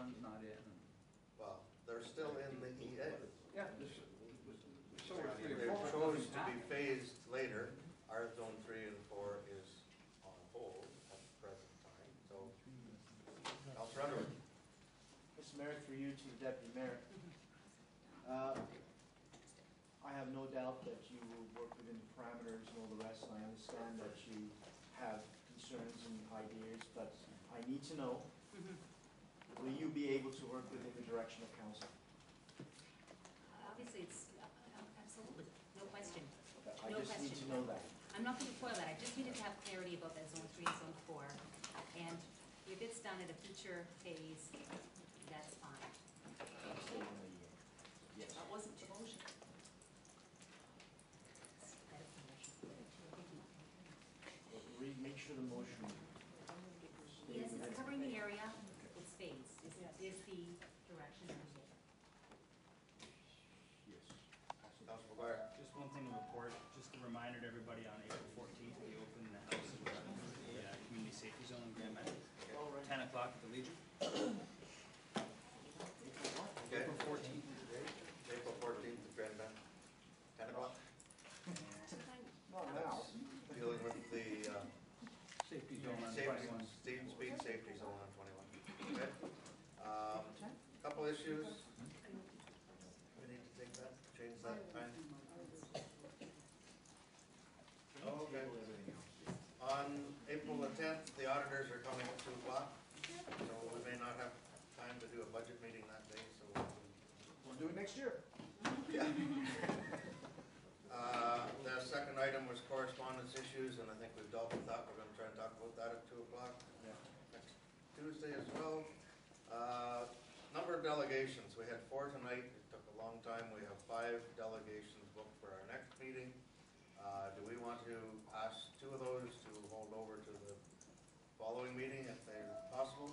one's not in. Well, they're still in the EA. Yeah, so we're three They or four. chose to be phased later. Our zone 3 and 4 is on hold at the present time, so. Councilor Underwood. Mr. Mayor, through you to the Deputy Mayor. I have no doubt that you will work within the parameters and all the rest, and I understand that you have concerns and ideas, but I need to know, will you be able to work within the direction of council? Obviously, it's absolutely, no question. I No just need question. to know that. I'm not going to spoil that. I just needed to have clarity about that zone 3 and zone 4. And if it's done at a future phase, that's fine. Yes. That wasn't the motion. That is the motion. Make sure the motion. Yes, it's covering the area with phase is the direction of the Yes. Councilor McGuire. Just one thing to report, just a reminder to everybody on April 14th, we open the house of the community safety zone in Grand Bend. 10 o'clock at the Legion. Okay. April 14th. April 14th at Grand Bend. 10 o'clock. Not now. Dealing with the Safety zone on safety, 21. speed safety zone on 21. Okay. Couple issues. We need to take that, change that time. Okay. On April the 10th, the auditors are coming at 2 o'clock, so we may not have time to do a budget meeting that day, so We'll do it next year. the second item was correspondence issues, and I think we've dealt with that. We're going to try and talk about that at 2 o'clock next Tuesday as well. Number of delegations. We had 4 tonight. It took a long time. We have 5 delegations booked for our next meeting. Do we want to ask 2 of those to hold over to the following meeting if they're possible?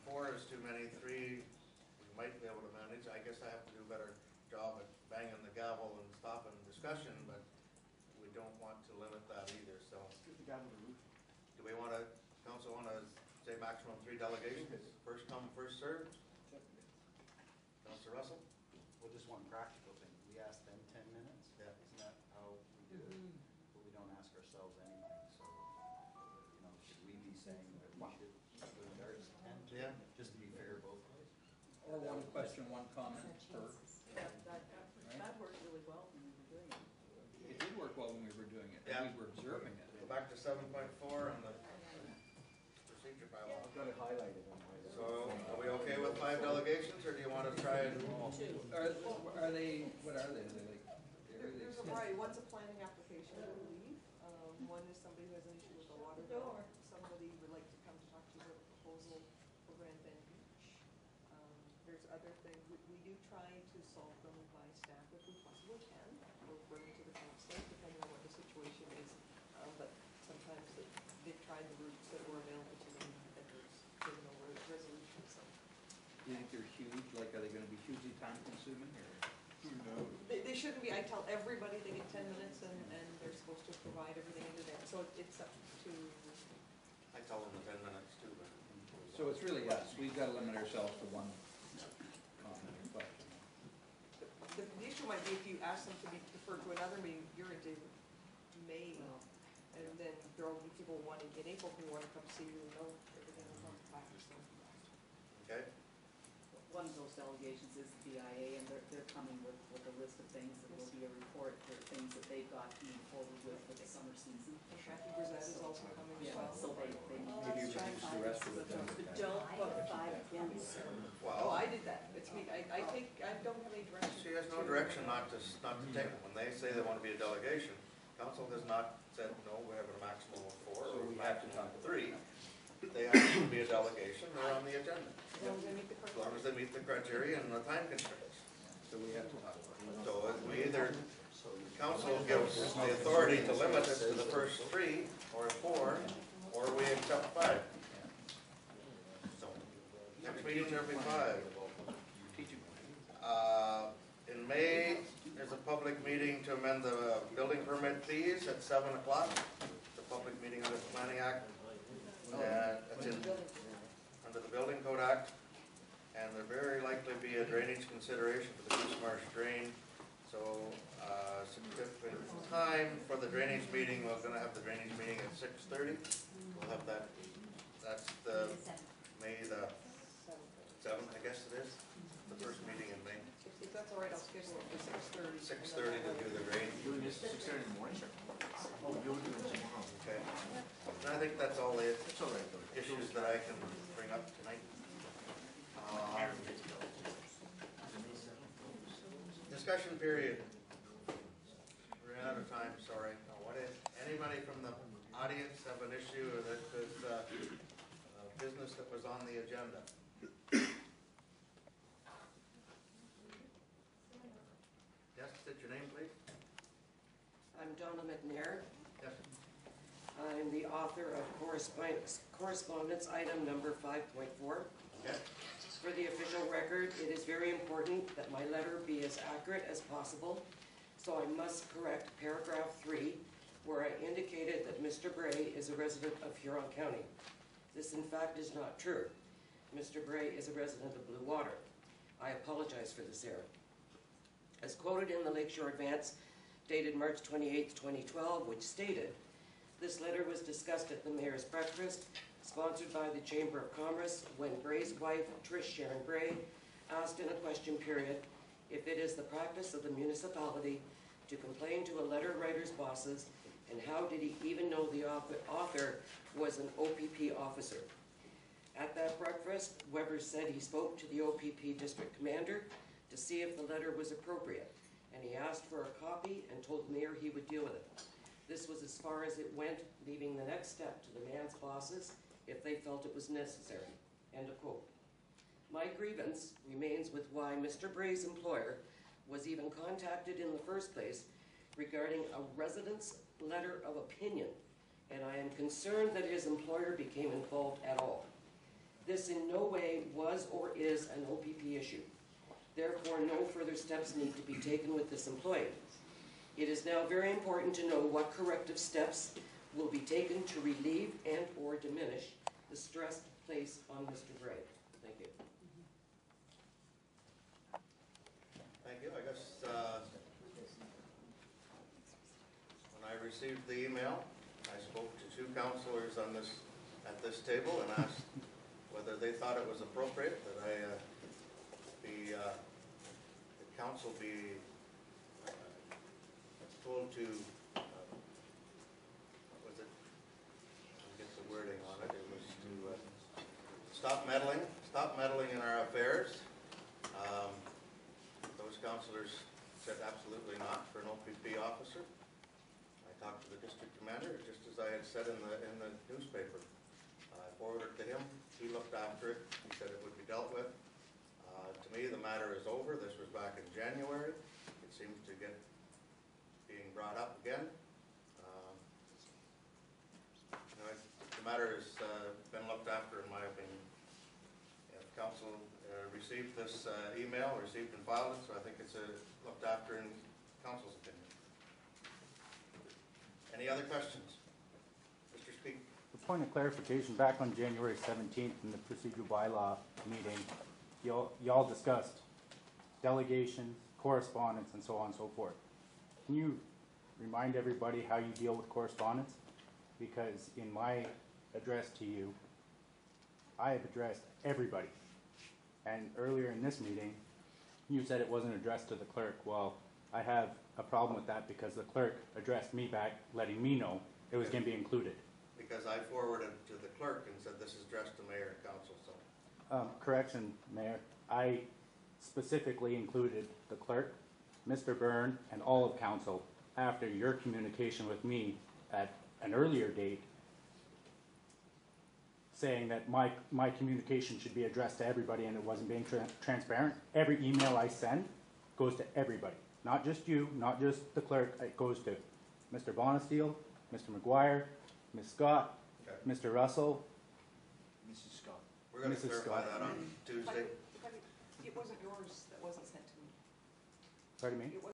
4 is too many. 3 we might be able to manage. I guess I have to do a better job at banging the gavel and stopping discussion, but we don't want to limit that either. So, do we want to, council want to say maximum 3 delegations? First come, first served. Councilor Russell? Well, just one practical thing. We asked them 10 minutes. Yeah. Isn't that how we do it? But we don't ask ourselves anything. So, you know, should we be saying that we should put ours 10? Yeah. Just to be fair both ways. Or one question, one comment per. That worked really well when we were doing it. It did work well when we were doing it. Yeah. We were observing it. Go back to 7.4 on the procedure bylaw. I've got it highlighted on my. So, are we okay with 5 delegations, or do you want to try and? Are they, what are they? Are they like? There's a variety. One's a planning application, I believe. One is somebody who has an issue with the water bill. Somebody would like to come to talk to you about a proposal for Grand Bend Beach. There's other things. We do try to solve them by staff if we possibly can, or bring them to the council, depending on what the situation is. But sometimes they've tried the routes that were available to them, and there's no resolution. So. Do you think they're huge? Like, are they going to be hugely time consuming, or who knows? They shouldn't be. I tell everybody they get 10 minutes, and they're supposed to provide everything into there. So it's up to. I tell them the 10 minutes too, but. So it's really us. We've got to limit ourselves to one comment or question. The issue might be if you ask them to be deferred to another meeting, you're into May, and then there will be people wanting in April who want to come see you and know everything about the factors. Okay. One of those delegations is the BIA, and they're coming with a list of things that will be a report for things that they've got to move forward with for the summer season. And Kathy Brzett is also coming as well. So they Maybe you could use the rest of it then. But don't put 5 against. Oh, I did that. It's me. I don't have any direction. She has no direction not to take them. When they say they want to be a delegation, council has not said, no, we have a maximum of 4 So or we a have to maximum talk of about 3. They have to be a delegation, they're on the agenda. As long as they meet the As long as they meet the criteria and the time constraints. So we have to talk about it. So we either, council gives the authority to limit it to the first 3 or 4, or we accept 5. So, next meeting there'll be 5. In May, there's a public meeting to amend the building permit fees at 7 o'clock. The public meeting under the Planning Act. And it's in, under the Building Code Act, and there very likely be a drainage consideration for the Goose Marsh drain. So, significant time for the drainage meeting, we're gonna have the drainage meeting at 6:30. We'll have that, that's the May the 7th, I guess it is, the first meeting in May. If that's all right, I'll schedule it for 6:30. 6:30 to do the drain. Doing this at 6:30 in the morning? Oh, you'll do it tomorrow. Okay. And I think that's all the It's all right, though. issues that I can bring up tonight. Discussion period. We're out of time, sorry. Anybody from the audience have an issue or that is business that was on the agenda? Yes, state your name, please. I'm Donna McNair. Yes. I'm the author of correspondence item number 5.4. Okay. For the official record, it is very important that my letter be as accurate as possible, so I must correct paragraph 3, where I indicated that Mr. Bray is a resident of Huron County. This in fact is not true. Mr. Bray is a resident of Blue Water. I apologize for this error. As quoted in the Lakeshore Advance, dated March 28, 2012, which stated, "This letter was discussed at the Mayor's Breakfast, sponsored by the Chamber of Commerce, when Bray's wife, Trish Sharon Bray, asked in a question period if it is the practice of the municipality to complain to a letter writer's bosses, and how did he even know the author was an OPP officer. At that breakfast, Weber said he spoke to the OPP district commander to see if the letter was appropriate, and he asked for a copy and told the mayor he would deal with it. This was as far as it went, leaving the next step to the man's bosses if they felt it was necessary." End of quote. My grievance remains with why Mr. Bray's employer was even contacted in the first place regarding a resident's letter of opinion, and I am concerned that his employer became involved at all. This in no way was or is an OPP issue. Therefore, no further steps need to be taken with this employee. It is now very important to know what corrective steps will be taken to relieve and or diminish the stress placed on Mr. Bray. Thank you. Thank you. I guess when I received the email, I spoke to two councillors on this at this table and asked whether they thought it was appropriate that the council be told to what was it? I'll get the wording on it. It was to stop meddling in our affairs. Those councillors said absolutely not for an OPP officer. I talked to the district commander, just as I had said in the newspaper. I forwarded it to him. He looked after it. He said it would be dealt with. To me, the matter is over. This was back in January. It seems to being brought up again. The matter has been looked after, in my opinion. If council received this email, received and filed it, so I think it's looked after in council's opinion. Any other questions? Mr. Speaker. A point of clarification, back on January 17th in the procedural bylaw meeting, y'all discussed delegation, correspondence, and so on and so forth. Can you remind everybody how you deal with correspondence? Because in my address to you, I have addressed everybody. And earlier in this meeting, you said it wasn't addressed to the clerk. Well, I have a problem with that because the clerk addressed me back, letting me know it was going to be included. Because I forwarded to the clerk and said this is addressed to mayor and council, so. Correction, Mayor. I specifically included the clerk, Mr. Byrne, and all of council after your communication with me at an earlier date saying that my communication should be addressed to everybody and it wasn't being transparent. Every email I send goes to everybody, not just you, not just the clerk. It goes to Mr. Bonesteel, Mr. McGuire, Ms. Scott, Okay. Mr. Russell. Mrs. Scott. We're going to Mrs. clarify Scott. that on Tuesday. It wasn't yours that wasn't sent to me. Pardon me? It